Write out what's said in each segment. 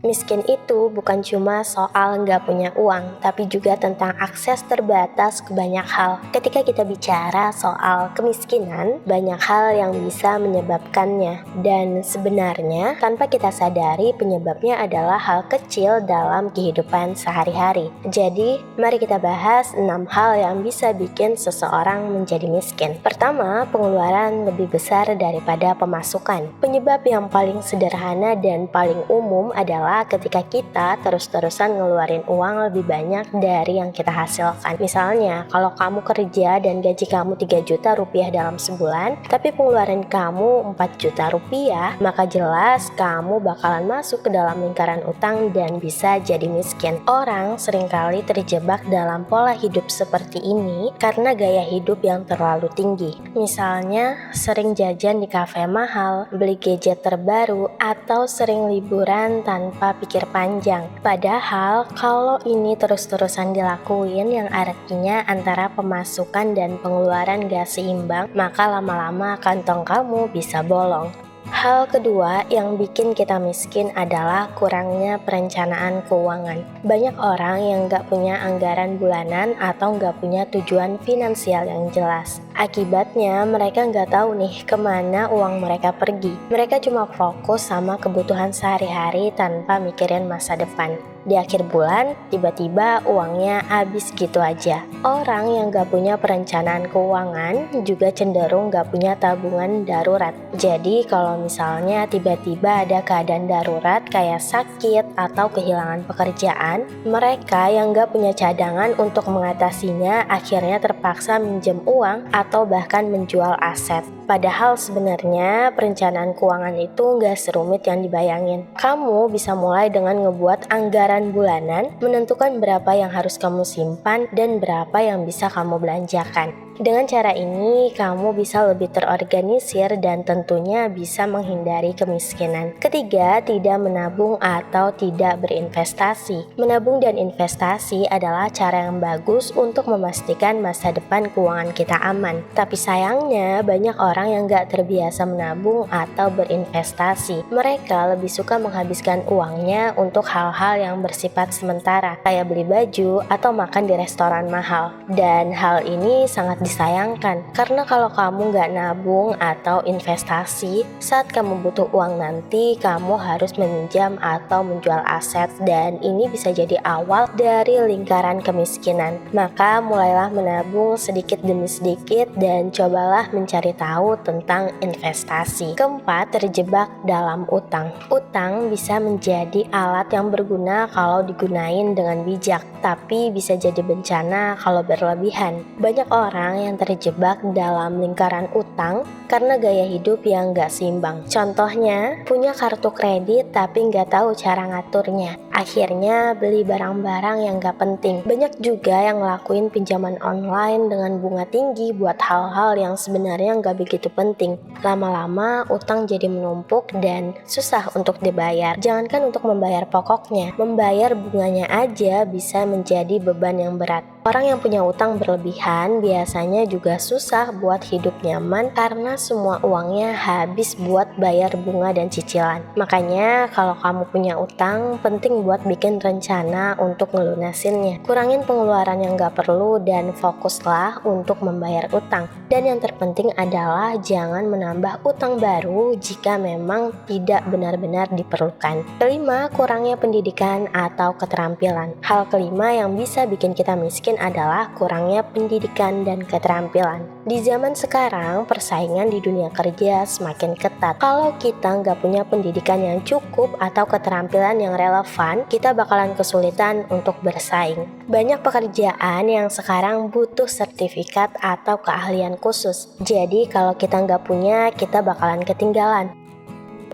Miskin itu bukan cuma soal nggak punya uang, tapi juga tentang akses terbatas ke banyak hal. Ketika kita bicara soal kemiskinan, banyak hal yang bisa menyebabkannya. Dan sebenarnya, tanpa kita sadari, penyebabnya adalah hal kecil dalam kehidupan sehari-hari. Jadi, mari kita bahas 6 hal yang bisa bikin seseorang menjadi miskin. Pertama, pengeluaran lebih besar daripada pemasukan. Penyebab yang paling sederhana dan paling umum adalah ketika kita terus-terusan ngeluarin uang lebih banyak dari yang kita hasilkan. Misalnya, kalau kamu kerja dan gaji kamu 3 juta rupiah dalam sebulan, tapi pengeluaran kamu 4 juta rupiah, maka jelas kamu bakalan masuk ke dalam lingkaran utang dan bisa jadi miskin. Orang seringkali terjebak dalam pola hidup seperti ini karena gaya hidup yang terlalu tinggi. Misalnya, sering jajan di kafe mahal, beli gadget terbaru, atau sering liburan tanpa pikir panjang. Padahal kalau ini terus-terusan dilakuin yang artinya antara pemasukan dan pengeluaran gak seimbang, maka lama-lama kantong kamu bisa bolong. Hal kedua yang bikin kita miskin adalah kurangnya perencanaan keuangan. Banyak orang yang gak punya anggaran bulanan atau gak punya tujuan finansial yang jelas. Akibatnya mereka gak tahu nih kemana uang mereka pergi. Mereka cuma fokus sama kebutuhan sehari-hari tanpa mikirin masa depan. Di akhir bulan, tiba-tiba uangnya habis gitu aja. Orang yang gak punya perencanaan keuangan juga cenderung gak punya tabungan darurat. Jadi kalau misalnya tiba-tiba ada keadaan darurat kayak sakit atau kehilangan pekerjaan, mereka yang gak punya cadangan untuk mengatasinya akhirnya terpaksa minjem uang atau bahkan menjual aset. Padahal sebenarnya perencanaan keuangan itu gak serumit yang dibayangin. Kamu bisa mulai dengan ngebuat anggaran bulanan, menentukan berapa yang harus kamu simpan dan berapa yang bisa kamu belanjakan. Dengan cara ini, kamu bisa lebih terorganisir dan tentunya bisa menghindari kemiskinan. Ketiga, tidak menabung atau tidak berinvestasi. Menabung dan investasi adalah cara yang bagus untuk memastikan masa depan keuangan kita aman. Tapi sayangnya, banyak orang yang gak terbiasa menabung atau berinvestasi. Mereka lebih suka menghabiskan uangnya untuk hal-hal yang bersifat sementara, kayak beli baju atau makan di restoran mahal. Dan hal ini sangat disayangkan, karena kalau kamu gak nabung atau investasi, saat kamu butuh uang nanti, kamu harus meminjam atau menjual aset, dan ini bisa jadi awal dari lingkaran kemiskinan. Maka mulailah menabung sedikit demi sedikit dan cobalah mencari tahu tentang investasi. Keempat, terjebak dalam utang. Utang bisa menjadi alat yang berguna kalau digunain dengan bijak, tapi bisa jadi bencana kalau berlebihan. Banyak orang yang terjebak dalam lingkaran utang karena gaya hidup yang gak seimbang. Contohnya, punya kartu kredit tapi gak tahu cara ngaturnya. Akhirnya beli barang-barang yang gak penting. Banyak juga yang ngelakuin pinjaman online dengan bunga tinggi buat hal-hal yang sebenarnya gak begitu penting. Lama-lama utang jadi menumpuk dan susah untuk dibayar. Jangankan untuk membayar pokoknya, membayar bunganya aja bisa menjadi beban yang berat. Orang yang punya utang berlebihan biasanya juga susah buat hidup nyaman karena semua uangnya habis buat bayar bunga dan cicilan. Makanya kalau kamu punya utang, penting buat bikin rencana untuk ngelunasinnya. Kurangin pengeluaran yang gak perlu dan fokuslah untuk membayar utang. Dan yang terpenting adalah jangan menambah utang baru jika memang tidak benar-benar diperlukan. Kelima, kurangnya pendidikan atau keterampilan. Hal kelima yang bisa bikin kita miskin adalah kurangnya pendidikan dan keterampilan. Di zaman sekarang, persaingan di dunia kerja semakin ketat. Kalau kita nggak punya pendidikan yang cukup atau keterampilan yang relevan, kita bakalan kesulitan untuk bersaing. Banyak pekerjaan yang sekarang butuh sertifikat atau keahlian khusus. Jadi kalau kita nggak punya, kita bakalan ketinggalan.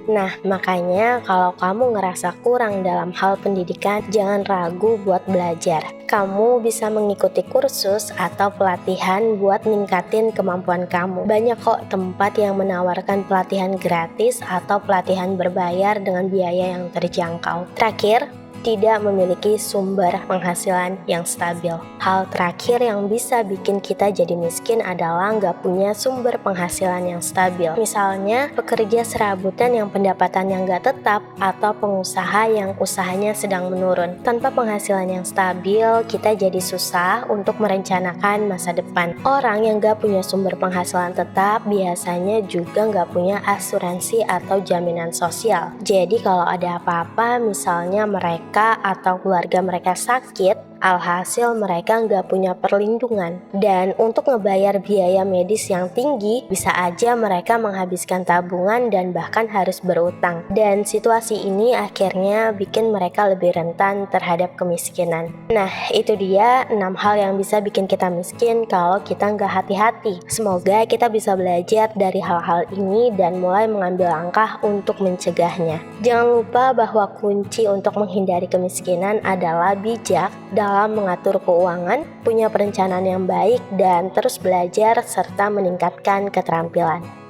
Nah, makanya kalau kamu ngerasa kurang dalam hal pendidikan, jangan ragu buat belajar. Kamu bisa mengikuti kursus atau pelatihan buat ningkatin kemampuan kamu. Banyak kok tempat yang menawarkan pelatihan gratis atau pelatihan berbayar dengan biaya yang terjangkau. Terakhir, tidak memiliki sumber penghasilan yang stabil. Hal terakhir yang bisa bikin kita jadi miskin adalah nggak punya sumber penghasilan yang stabil. Misalnya, pekerja serabutan yang pendapatannya nggak tetap atau pengusaha yang usahanya sedang menurun. Tanpa penghasilan yang stabil, kita jadi susah untuk merencanakan masa depan. Orang yang nggak punya sumber penghasilan tetap biasanya juga nggak punya asuransi atau jaminan sosial. Jadi kalau ada apa-apa, misalnya mereka atau keluarga mereka sakit, alhasil mereka nggak punya perlindungan. Dan untuk ngebayar biaya medis yang tinggi, bisa aja mereka menghabiskan tabungan dan bahkan harus berutang. Dan situasi ini akhirnya bikin mereka lebih rentan terhadap kemiskinan. Nah, itu dia 6 hal yang bisa bikin kita miskin kalau kita nggak hati-hati. Semoga kita bisa belajar dari hal-hal ini dan mulai mengambil langkah untuk mencegahnya. Jangan lupa bahwa kunci untuk menghindari kemiskinan adalah bijak dalam mengatur keuangan, punya perencanaan yang baik, dan terus belajar serta meningkatkan keterampilan.